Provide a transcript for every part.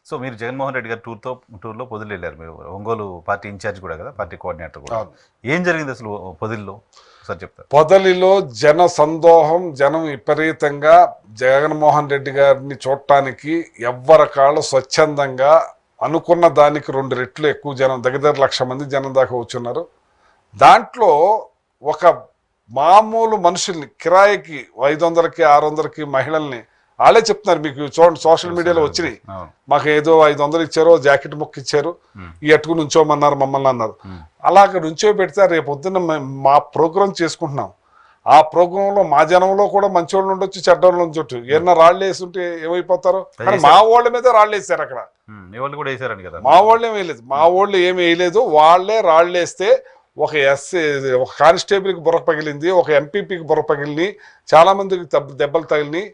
So మీరు జగన్మోహన్ రెడ్డి గారు టూర్లో పొదిలి వెళ్ళారు. మీరు ఒంగోలు పార్టీ ఇన్ఛార్జ్ కూడా కదా, పార్టీ కోఆర్డినేటర్ కూడా. ఏం జరిగింది అసలు పొదిలిలో సార్ చెప్తారు? పొదలిలో జన సందోహం, జనం విపరీతంగా జగన్మోహన్ రెడ్డి గారిని చూడటానికి ఎవ్వరకాళ్ళు స్వచ్ఛందంగా అనుకున్న దానికి 2 రెట్లు ఎక్కువ జనం, దగ్గర 1,00,000 మంది జనం దాకా వచ్చున్నారు. దాంట్లో ఒక మామూలు మనుషుల్ని కిరాయికి 500కి 600కి మహిళల్ని వాళ్ళే చెప్తున్నారు. మీకు చూడండి, సోషల్ మీడియాలో వచ్చినాయి. మాకు ఏదో 500 ఇచ్చారు, జాకెట్ ముక్క ఇచ్చారు, ఈ అట్టుకు నుంచోమన్నారు మమ్మల్ని అన్నారు. అలాగ నుంచో పెడితే రేపు పొద్దున్న మా ప్రోగ్రాం చేసుకుంటున్నాం. ఆ ప్రోగ్రాంలో మా జనంలో కూడా మంచోళ్ళు ఉండొచ్చు, చెడ్డోళ్ళు ఉండొచ్చు. ఏమన్నా రాళ్ళు వేస్తుంటే ఏమైపోతారు? కానీ మా వాళ్ళ మీద రాళ్ళు వేసారు అక్కడ. మా వాళ్ళు ఏమి వేయలేదు, మా వాళ్ళు ఏమి వేయలేదు. వాళ్ళే రాళ్ళు వేస్తే ఒక ఒక కానిస్టేబుల్కి బుర్ర పగిలింది, ఒక ఎంపీపీకి బుర్ర పగిలింది, చాలా మందికి దెబ్బలు తగిలినాయి.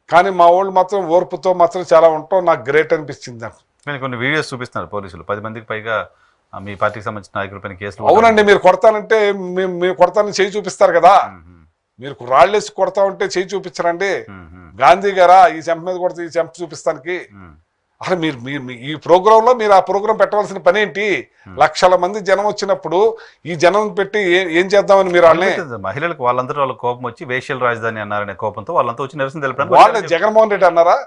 కానీ మా వాళ్ళు మాత్రం ఓర్పుతో మాత్రం చాలా ఉంటాం. నాకు గ్రేట్ అనిపించింది. నాకు కొన్ని వీడియోస్ చూపిస్తున్నారు పోలీసులు, 10 మందికి పైగా మీ పార్టీకి సంబంధించిన నాయకులపైన కేసులు. అవునండి, మీరు కొడతానంటే మీరు కొడతానని చేయి చూపిస్తారు కదా. మీరు రాళ్ళేసి కొడతా ఉంటే చేయి చూపించరండి. గాంధీ గారా ఈ చెంప మీద కొడితే ఈ చెంప చూపిస్తానికి? అసలు మీరు ఈ ప్రోగ్రాంలో మీరు ఆ ప్రోగ్రాం పెట్టవలసిన పని ఏంటి? 1,00,000 మంది జనం వచ్చినప్పుడు ఈ జనం పెట్టి ఏం చేద్దామని మీరు మహిళలకు వాళ్ళందరూ వాళ్ళ కోపం వచ్చి వేశ్యల రాజధాని అన్నారనే కోపంతో వాళ్ళంతా వచ్చి నిరసన తెలపడానికి వాళ్ళే జగన్మోహన్ రెడ్డి అన్నారా?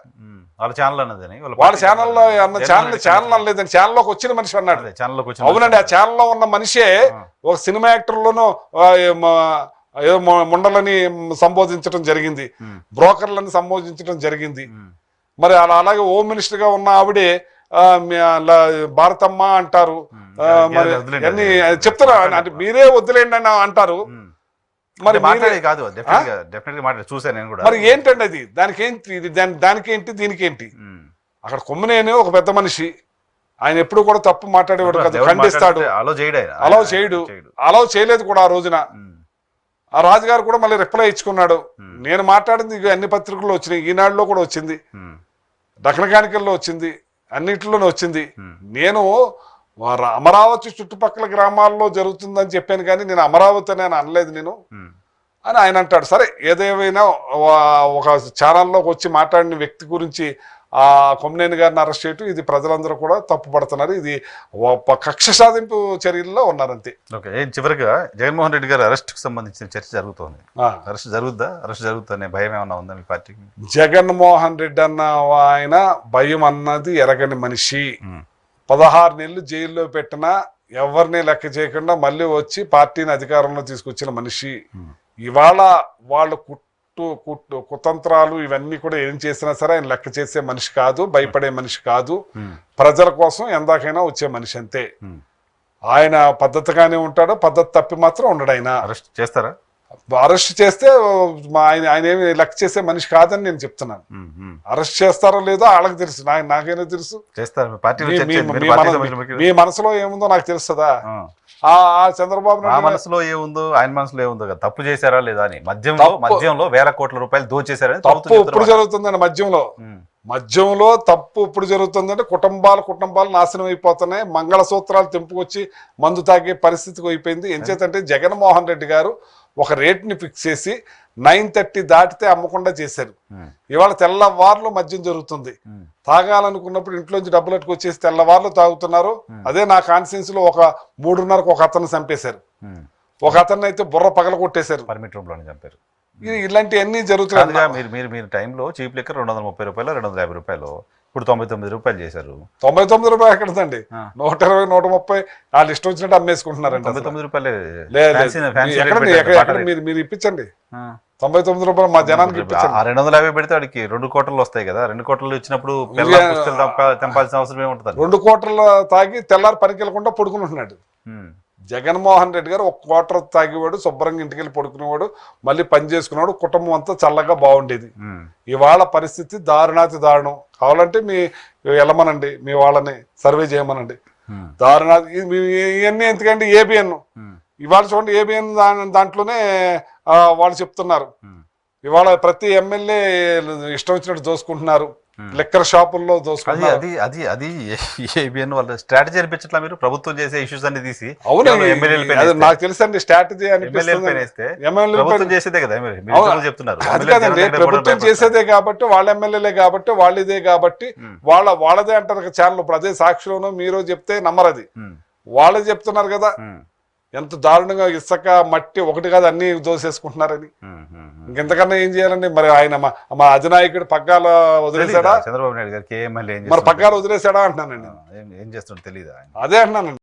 వాళ్ళ ఛానల్ అన్నదని వాళ్ళ ఛానల్లో అన్న ఛానల్ అనలేదని ఛానల్లోకి వచ్చిన మనిషి అన్నాడు. ఛానల్లోకి వచ్చి అవునండి, ఆ ఛానల్లో ఉన్న మనిషే ఒక సినిమా యాక్టర్లోనూ ఏదో ముండలని సంబోధించడం జరిగింది, బ్రోకర్లని సంబోధించడం జరిగింది. మరి అలాగే హోమ్ మినిస్టర్ గా ఉన్న ఆవిడే భారతమ్మ అంటారు. మరి అన్ని చెప్తారా అంటే మీరే వద్దులేండి అని అంటారు. మరి మరి ఏంటండి అది? దానికేంటి దీనికేంటి? అక్కడ కొమ్మనేని ఒక పెద్ద మనిషి, ఆయన ఎప్పుడు కూడా తప్పు మాట్లాడేవాడు కదా, ఖండిస్తాడు, అలౌ చేయడు. అలౌ చేయలేదు కూడా ఆ రోజున. ఆ రాజుగారు కూడా మళ్ళీ రిప్లై ఇచ్చుకున్నాడు. నేను మాట్లాడింది అన్ని పత్రికల్లో వచ్చినాయి, ఈనాడులో కూడా వచ్చింది, దక్షిణకానికల్లో వచ్చింది, అన్నింటిలోనే వచ్చింది. నేను అమరావతి చుట్టుపక్కల గ్రామాల్లో జరుగుతుందని చెప్పాను కానీ నేను అమరావతి అని అనలేదు నేను అని ఆయన అంటాడు. సరే, ఏదేమైనా ఒక ఛానల్లోకి వచ్చి మాట్లాడిన వ్యక్తి గురించి ఆ కొమ్మినేని గారిని అరెస్ట్ చేయటం, ఇది ప్రజలందరూ కూడా తప్పు పడుతున్నారు. ఇది కక్ష సాధింపు చర్యల్లో ఉన్నారంతే. ఓకే, చివరిగా జగన్మోహన్ రెడ్డి గారి అరెస్ట్ కు సంబంధించిన చర్చ జరుగుతోంది. అరెస్ట్ జరుగుతుందనే భయం ఏమన్నా ఉందా మీ పార్టీకి? జగన్మోహన్ రెడ్డి అన్న ఆయన భయం అన్నది ఎరగని మనిషి. 16 నెలలు జైల్లో పెట్టినా ఎవరిని లెక్క చేయకుండా మళ్ళీ వచ్చి పార్టీని అధికారంలో తీసుకొచ్చిన మనిషి. ఇవాళ వాళ్ళు కుతంత్రాలు ఇవన్నీ కూడా ఏం చేసినా సరే ఆయన లెక్క చేసే మనిషి కాదు, భయపడే మనిషి కాదు. ప్రజల కోసం ఎందాకైనా వచ్చే మనిషి అంతే. ఆయన పద్ధతిగానే ఉంటాడు, పద్ధతి తప్పి మాత్రం ఉండడు. ఆయన అరెస్ట్ చేస్తారా? అరెస్ట్ చేస్తే ఆయన ఏమి లెక్క చేసే మనిషి కాదని నేను చెప్తున్నాను. అరెస్ట్ చేస్తారో లేదో వాళ్ళకి తెలుసు, నాకేనో తెలుసు. మీ మనసులో ఏముందో నాకు తెలుస్తుందా? ఆ చంద్రబాబు నాయుడు మనసులో ఏముందో ఆయన మనసులో ఏముందో కదా, తప్పు చేశారా లేదా అని. మద్యంలో వేల కోట్ల రూపాయలు దోచేశారని తప్పు ఇప్పుడు జరుగుతుందండి. మద్యంలో తప్పు ఇప్పుడు జరుగుతుందంటే కుటుంబాలు నాశనం అయిపోతున్నాయి. మంగళసూత్రాలు తెంపుకొచ్చి మందు తాగే పరిస్థితికి అయిపోయింది. ఎంచేతంటే జగన్మోహన్ రెడ్డి గారు ఒక రేట్ని ఫిక్స్ చేసి 9:30 దాటితే అమ్మకుండా చేశారు. ఇవాళ తెల్లవార్లు మద్యం జరుగుతుంది. తాగాలనుకున్నప్పుడు ఇంట్లోంచి డబ్బులు అట్టుకొచ్చేసి తెల్లవార్లు తాగుతున్నారు. అదే నా కాన్స్టిట్యూన్సీ లో ఒక 3:30కు ఒక అతను చంపేశారు, ఒక అతన్ని అయితే బుర్ర పగల కొట్టేశారు, పర్మిట్ రూమ్ లోనే చంపారు. ఇలాంటివన్నీ జరుగుతున్నాయి. మీరు టైంలో చీప్ లిక్కర్ 230 రూపాయలు 250 రూపాయలు, ఇప్పుడు 99 రూపాయలు చేశారు. 99 రూపాయలు ఎక్కడదండి? 120 130 వాళ్ళు ఇష్టం వచ్చినట్టు అమ్మేసుకుంటున్నారండి. 99 రూపాయలు మీరు ఇప్పించండి. 99 రూపాయలు మా జనానికి ఇప్పించండి. 250 పెడితే వాడికి 2 కోట్రలు వస్తాయి కదా. 2 కోట్రలు ఇచ్చినప్పుడు తెంపాల్సిన అవసరం ఏముంటుంది? 2 కోట్రలు తాగి తెల్లారి పనికి వెళ్ళకుండా పడుకుంటున్నాడు. జగన్మోహన్ రెడ్డి గారు 1 క్వార్టర్ తాగేవాడు, శుభ్రంగా ఇంటికి వెళ్ళి పడుకునేవాడు, మళ్ళీ పని చేసుకునేవాడు, కుటుంబం అంతా చల్లగా బాగుండేది. ఇవాళ పరిస్థితి దారుణాతి దారుణం. కావాలంటే వెళ్ళమనండి, మీ వాళ్ళని సర్వే చేయమనండి. దారుణాతి ఇవన్నీ ఎందుకంటే ఏబిఎన్ ఇవాళ చూడండి, ఏబిఎన్ దాంట్లోనే వాళ్ళు చెప్తున్నారు. ఇవాళ ప్రతి ఎమ్మెల్యే ఇష్టం వచ్చినట్టు దోసుకుంటున్నారు. లిక్కర్ షాపుల్లో అది దోసుకున్నారు. అది అది అది ఏబిఎన్ వాళ్ళ స్ట్రాటజీ అనిపించట్లా మీరు ప్రభుత్వం చేసే ఇష్యూస్ అన్ని తీసి అవును, ఎమ్మెల్యేల అది నాకు తెలుసండి స్ట్రాటజీ ఎమ్మెల్యేల పైన అనిపిస్తుంది. వేస్తే ఎమ్మెల్యేల ప్రభుత్వం పైన- చేసేదే కదా మీరు అవును. ఇంతకుముందు చెప్తున్నారు అది ఎమ్మెల్యేలు కాదండి, జనం దగ్గర ప్రభుత్వం భయపడతారు. చేసేదే కాబట్టి వాళ్ళ ఎమ్మెల్యేలే కాబట్టి వాళ్ళు ఇదే కాబట్టి వాళ్ళదే అంటారు ఛానల్. ఇప్పుడు అదే సాక్షిలోనూ మీరు చెప్తే నమ్మరు, అది ఉమ్, వాళ్ళే చెప్తున్నారు కదా ఉమ్, ఎంత దారుణంగా ఇసుక మట్టి ఒకటి కాదు అన్ని దోసేసుకుంటున్నారని. ఉమ్, ఉమ్. ఇంకెంతకన్నా ఏం చేయాలండి? మరి ఆయన మా అధినాయకుడు పగ్గాల వదిలేశాడా? చంద్రబాబు నాయుడు గారికి ఏ ఎమ్మెల్యే ఏం మరి చేస్తున్నాడు? పగ్గాలు వదిలేశాడా అంటున్నానండి. ఏం చేస్తున్నాడు తెలీదా? అదే అంటున్నానండి.